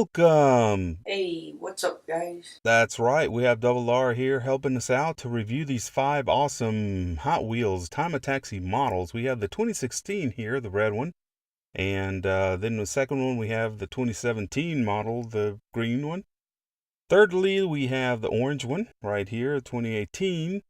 Welcome! Hey, what's up, guys? That's right, we have Double R here helping us out to review these 5 awesome Hot Wheels Time Attaxi models. We have the 2016 here, the red one, and then the second one we have the 2017 model, the green one. Thirdly, we have the orange one right here, 2018.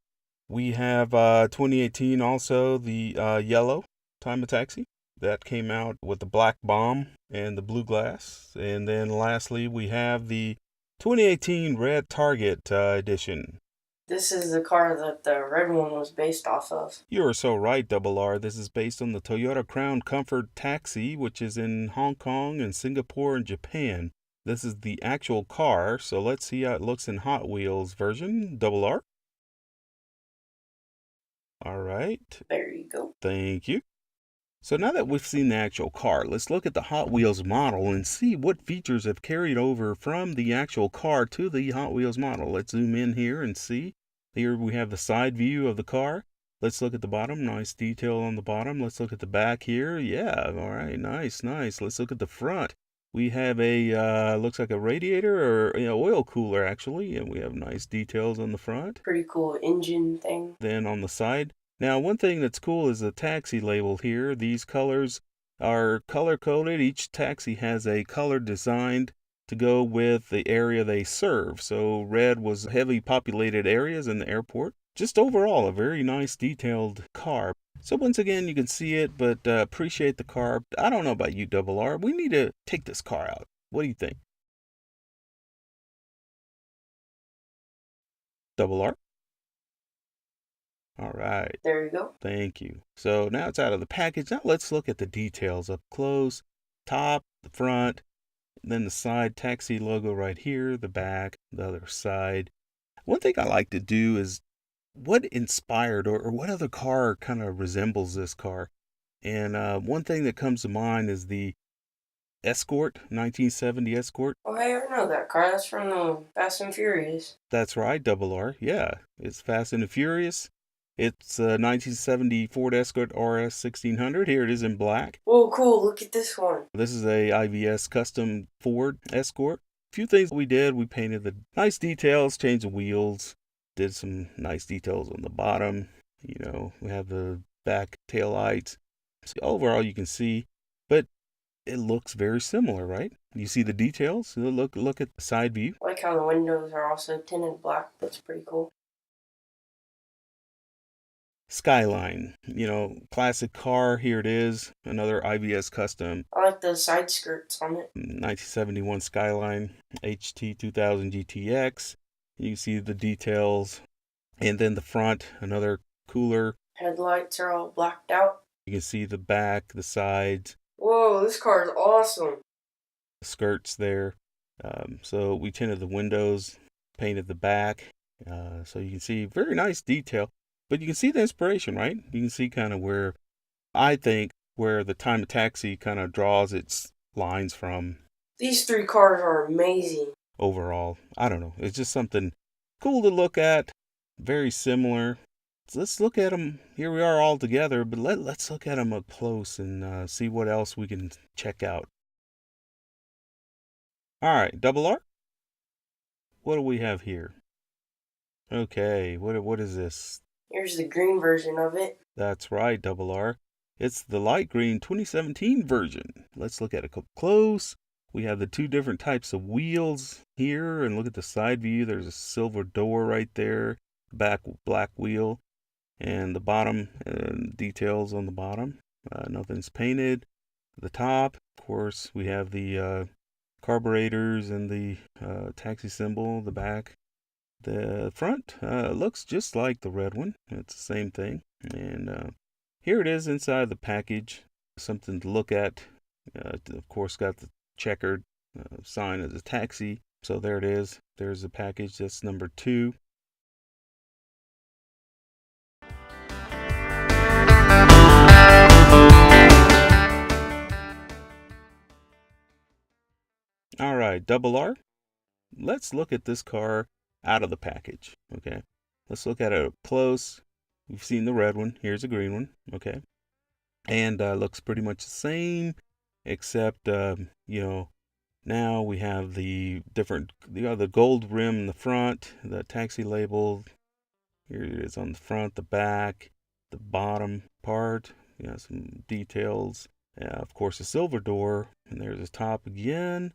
We have 2018 also, the yellow Time Attaxi that came out with the black bomb and the blue glass. And then lastly, we have the 2018 Red Target edition. This is the car that the red one was based off of. You are so right, Double R. This is based on the Toyota Crown Comfort Taxi, which is in Hong Kong and Singapore and Japan. This is the actual car, so let's see how it looks in Hot Wheels version. Double R. All right. There you go. Thank you. So now that we've seen the actual car, let's look at the Hot Wheels model and see what features have carried over from the actual car to the Hot Wheels model. Let's zoom in here and see. Here we have the side view of the car. Let's look at the bottom. Nice detail on the bottom. Let's look at the back here. Yeah, all right, nice. Let's look at the front. We have a, looks like a radiator or oil cooler actually, and we have nice details on the front. Pretty cool engine thing. Then on the side. Now, one thing that's cool is the taxi label here. These colors are color coded. Each taxi has a color designed to go with the area they serve. So red was heavily populated areas in the airport. Just overall, a very nice detailed car. So once again, you can see it, but appreciate the car. I don't know about you, Double R. We need to take this car out. What do you think? Double R? All right. There you go. Thank you. So now it's out of the package. Now let's look at the details up close. Top, the front, then the side taxi logo right here, the back, the other side. One thing I like to do is what inspired or what other car kind of resembles this car? And one thing that comes to mind is the Escort, 1970 Escort. Oh, hey, I know that car. That's from the Fast and Furious. That's right, Double R. Yeah, it's Fast and the Furious. It's a 1970 Ford Escort RS 1600. Here it is in black. Whoa, cool. Look at this one. This is a IVS custom Ford Escort. A few things we did. We painted the nice details, changed the wheels, did some nice details on the bottom. We have the back tail lights. So overall, you can see, but it looks very similar, right? You see the details? Look at the side view. I like how the windows are also tinted black. That's pretty cool. Skyline, classic car. Here it is, another IVS custom. I like the side skirts on it. 1971 Skyline HT 2000 GTX. You can see the details. And then the front, another cooler. Headlights are all blacked out. You can see the back, the sides. Whoa, this car is awesome. The skirts there. So we tinted the windows, painted the back. So you can see very nice detail. But you can see the inspiration, right? You can see kind of where the Time Attaxi kind of draws its lines from. These 3 cars are amazing. Overall, I don't know. It's just something cool to look at. Very similar. So let's look at them. Here we are all together, but let's look at them up close and see what else we can check out. All right, Double R. What do we have here? Okay, what is this? Here's the green version of it. That's right, Double R. It's the light green 2017 version. Let's look at it up close. We have the 2 different types of wheels here, and look at the side view. There's a silver door right there, back black wheel, and the bottom, details on the bottom. Nothing's painted. The top, of course, we have the carburetors and the taxi symbol, the back. The front looks just like the red one. It's the same thing. And here it is inside the package. Something to look at. Of course, got the checkered sign of the taxi. So there it is. There's the package. That's number 2. All right, Double R. Let's look at this car out of the package. Okay, let's look at it up close. We've seen the red one. Here's a green one. Okay, and looks pretty much the same, except Now we have the gold rim in the front, the taxi label. Here it is on the front, the back, the bottom part. Some details. Of course, a silver door, and there's the top again.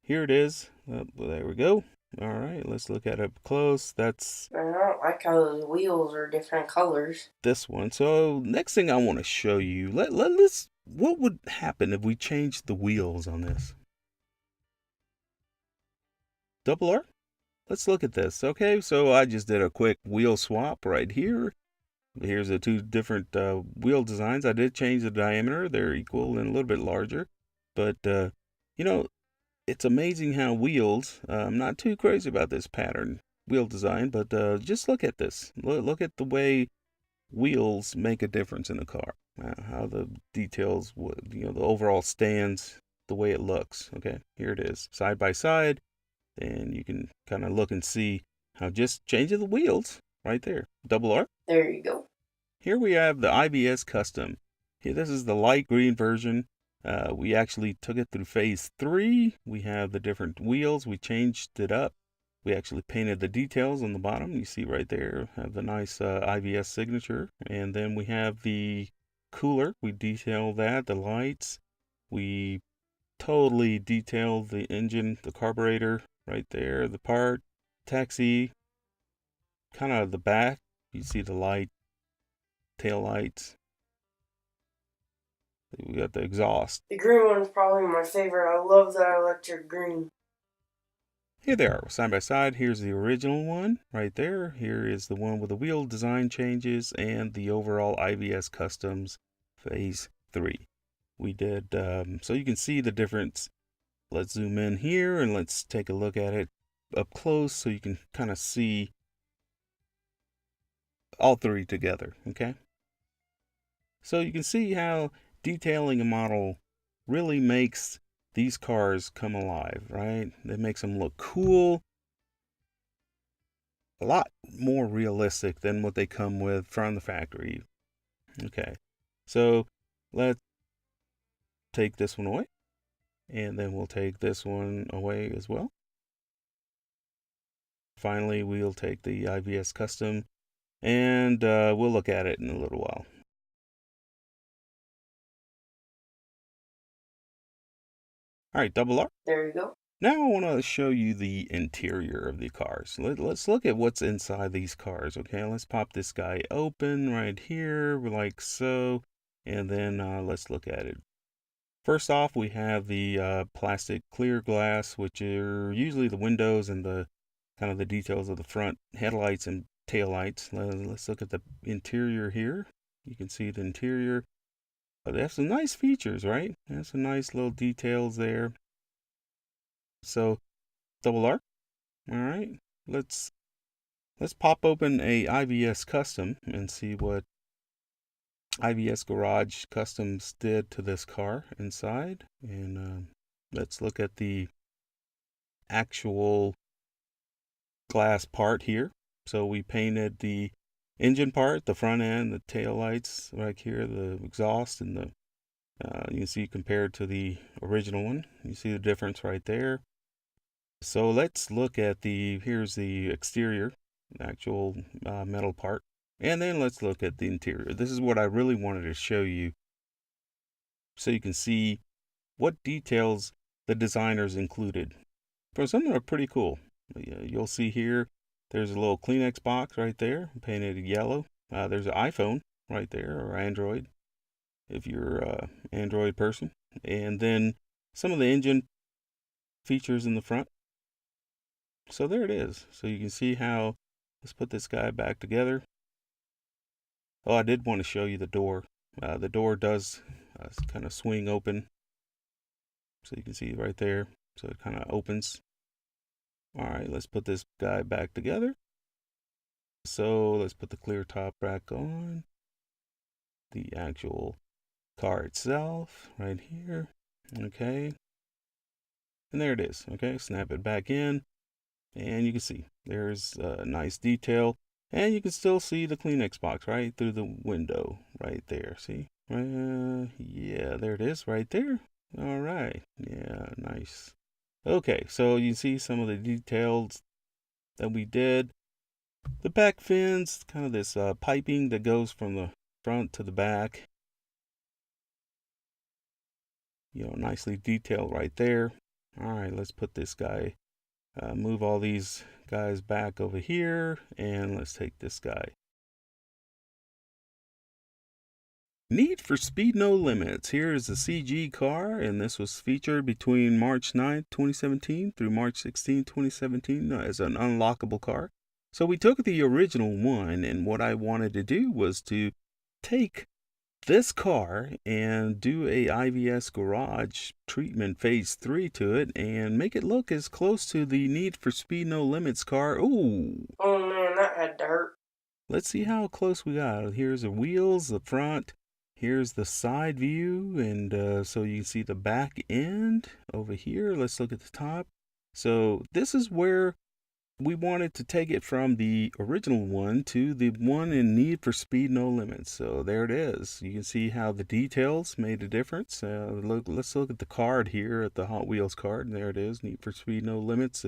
Here it is. Well, there we go. All right, let's look at it up close. That's I don't like how those wheels are different colors. this one. So next thing I want to show you, let's what would happen if we changed the wheels on this? Double R? Let's look at this. Okay, so I just did a quick wheel swap right here. Here's the two different wheel designs. I did change the diameter. They're equal and a little bit larger. But, it's amazing how wheels, I'm not too crazy about this pattern wheel design, but just look at this. Look at the way wheels make a difference in a car. How the details, the overall stands, the way it looks. Okay, here it is, side by side. And you can kind of look and see how just changing the wheels right there. Double R. There you go. Here we have the IVS Custom. Here, this is the light green version. We actually took it through phase 3. We have the different wheels. We changed it up. We actually painted the details on the bottom. You see right there, have the nice IVS signature. And then we have the cooler. We detail that, the lights. We totally detailed the engine, the carburetor right there, the part, taxi, kind of the back. You see the light, tail lights. We got the exhaust. The green one's probably my favorite. I love that electric green. Here they are, side by side. Here's the original one right there. Here is the one with the wheel design changes and the overall IVS Customs Phase 3. We did, so you can see the difference. Let's zoom in here and let's take a look at it up close so you can kind of see all three together, okay? So you can see how detailing a model really makes these cars come alive, right? It makes them look cool, a lot more realistic than what they come with from the factory. Okay, so let's take this one away, and then we'll take this one away as well. Finally, we'll take the IVS Custom, and we'll look at it in a little while. All right, double R. There you go. Now I want to show you the interior of the cars. Let's look at what's inside these cars, okay? Let's pop this guy open right here, like so, and then let's look at it. First off, we have the plastic clear glass, which are usually the windows and the kind of the details of the front headlights and taillights. Let's look at the interior here. You can see the interior. They have some nice features, right? They have some nice little details there. So, double R. All right, let's pop open a IVS Custom and see what IVS Garage Customs did to this car inside. And let's look at the actual glass part here. So we painted the engine part, the front end, the tail lights right here, the exhaust, and the you can see compared to the original one. You see the difference right there. So let's look at here's the exterior, the actual metal part. And then let's look at the interior. This is what I really wanted to show you so you can see what details the designers included. For some of them are pretty cool. You'll see here, there's a little Kleenex box right there, painted yellow. There's an iPhone right there, or Android, if you're an Android person. And then some of the engine features in the front. So there it is. So you can see how, let's put this guy back together. Oh, I did want to show you the door. The door does kind of swing open. So you can see right there. So it kind of opens. All right, let's put this guy back together. So let's put the clear top back on. The actual car itself right here. Okay. And there it is. Okay, snap it back in. And you can see there's a nice detail. And you can still see the Kleenex box right through the window right there. See? Yeah, there it is right there. All right. Yeah, nice. Okay, so you see some of the details that we did. The back fins, kind of this piping that goes from the front to the back. Nicely detailed right there. All right, let's put this guy, move all these guys back over here, and let's take this guy. Need for Speed No Limits. Here is the CG car, and this was featured between March 9th, 2017 through March 16th, 2017 as an unlockable car. So we took the original one, and what I wanted to do was to take this car and do a IVS Garage treatment phase 3 to it and make it look as close to the Need for Speed No Limits car. Ooh. Oh man, that had to hurt. Let's see how close we got. Here's the wheels, the front. Here's the side view, and so you can see the back end over here. Let's look at the top. So this is where we wanted to take it from the original one to the one in Need for Speed No Limits. So there it is. You can see how the details made a difference. Let's look at the card here, at the Hot Wheels card. And there it is, Need for Speed No Limits,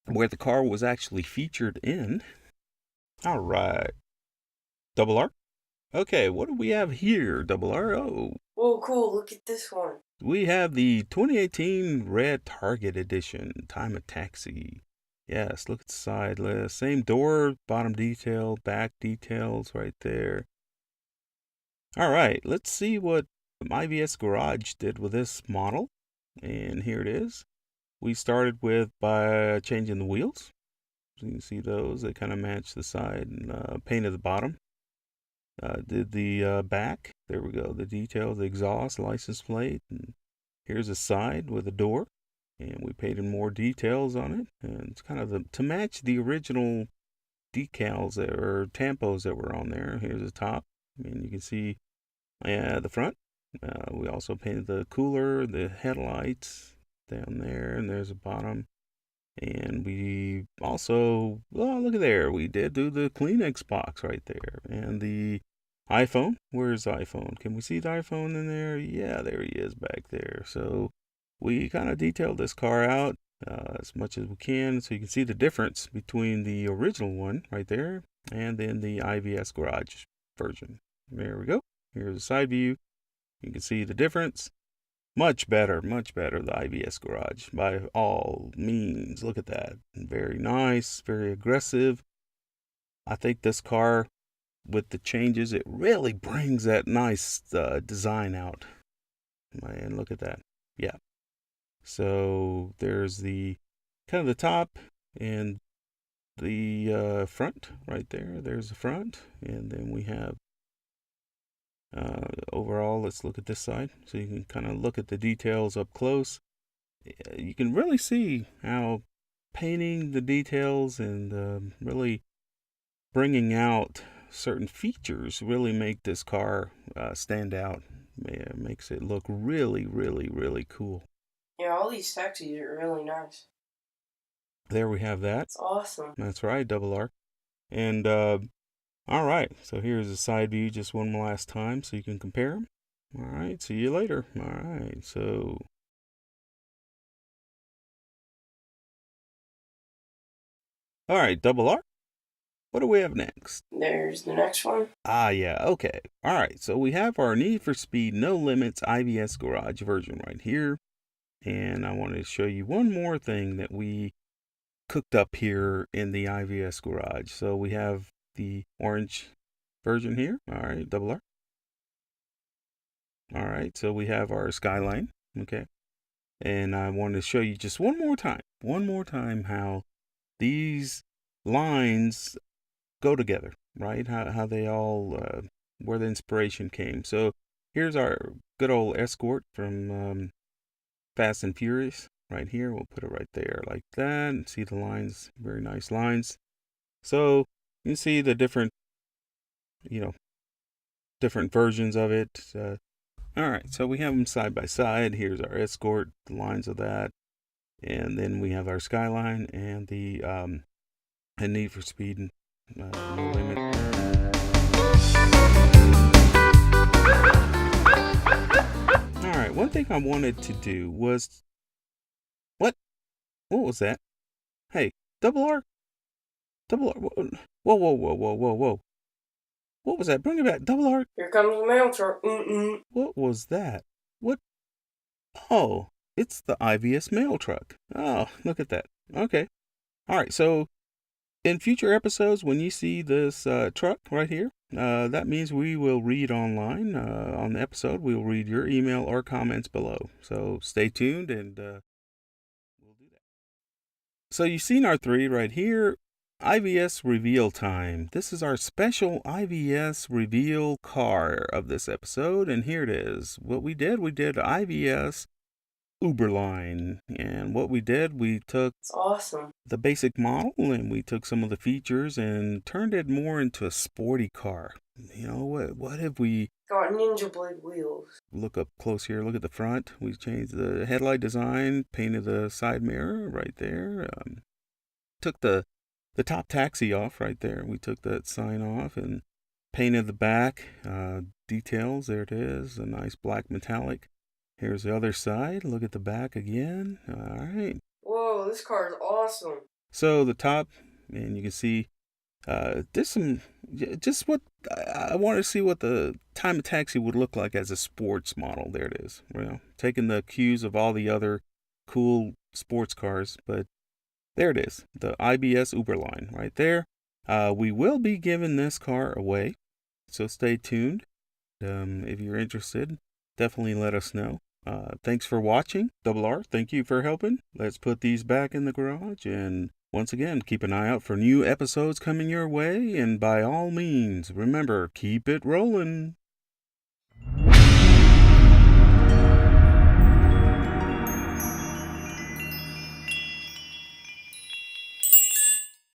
where the car was actually featured in. All right. Double R. Okay, what do we have here, Double R? Oh. Whoa, cool. Look at this one. We have the 2018 Red Target Edition, Time Attaxi. Yes, look at the side. Same door, bottom detail, back details right there. All right, let's see what IVS Garage did with this model. And here it is. We started by changing the wheels. So you can see those. They kind of match the side and painted the bottom. Did the back. There we go. The details, the exhaust, license plate. And here's the side with a door. And we painted more details on it. And it's kind of to match the original decals or tampos that were on there. Here's the top. And you can see the front. We also painted the cooler, the headlights down there. And there's the bottom. And we also, look at there. We did do the Kleenex box right there. And the iPhone. Where's the iPhone? Can we see the iPhone in there? Yeah, there he is back there. So we kind of detailed this car out as much as we can. So you can see the difference between the original one right there and then the IVS Garage version. There we go. Here's the side view. You can see the difference. Much better, the IVS Garage, by all means. Look at that. Very nice, very aggressive. I think this car, with the changes, it really brings that nice design out. And look at that. Yeah. So there's the kind of the top and the front right there. There's the front. And then we have overall, let's look at this side so you can kind of look at the details up close. You can really see how painting the details and really bringing out certain features really make this car stand out. It makes it look really, really, really cool. Yeah, all these taxis are really nice. There we have that. It's awesome. That's right, Double R. And all right, so here's the side view just one last time so you can compare them. All right, see you later. All right, so. All right, Double R. What do we have next? There's the next one. Yeah, okay. All right, so we have our Need for Speed No Limits IVS Garage version right here. And I wanted to show you one more thing that we cooked up here in the IVS Garage. So we have the orange version here. All right, Double R. All right, so we have our Skyline. Okay. And I wanted to show you just one more time how these lines go together, right? How they all, where the inspiration came. So here's our good old Escort from Fast and Furious right here. We'll put it right there like that and see the lines, very nice lines. So you can see the different versions of it. All right, so we have them side by side. Here's our Escort, the lines of that. And then we have our Skyline and the Need for Speed No Limit. All right, right, one thing I wanted to do was... What? What was that? Hey, Double R? Double R? Whoa, whoa, whoa, whoa, whoa, whoa. What was that? Bring it back. Double R? Here comes the mail truck. What was that? What? Oh, it's the IVS mail truck. Oh, look at that. Okay. All right, so in future episodes, when you see this truck right here, that means we will read online. On the episode, we'll read your email or comments below. So stay tuned and we'll do that. So you've seen our 3 right here. IVS reveal time. This is our special IVS reveal car of this episode, and here it is. What we did IVS Uberline, and what we did, we took It's awesome. the basic model and we took some of the features and turned it more into a sporty car. You know, what have we... Got Ninja Blade wheels. Look up close here, look at the front. We changed the headlight design, painted the side mirror right there. Took the top taxi off right there. We took that sign off and painted the back details. There it is, a nice black metallic. Here's the other side. Look at the back again. All right. Whoa, this car is awesome. So the top, and you can see there's some, just what I want to see what the Time Attaxi would look like as a sports model. There it is. Well, taking the cues of all the other cool sports cars, but there it is, the IVS Uberline right there. We will be giving this car away, so stay tuned. If you're interested, definitely let us know. Thanks for watching. Double R, thank you for helping. Let's put these back in the garage, and once again, keep an eye out for new episodes coming your way, and by all means, remember, keep it rolling.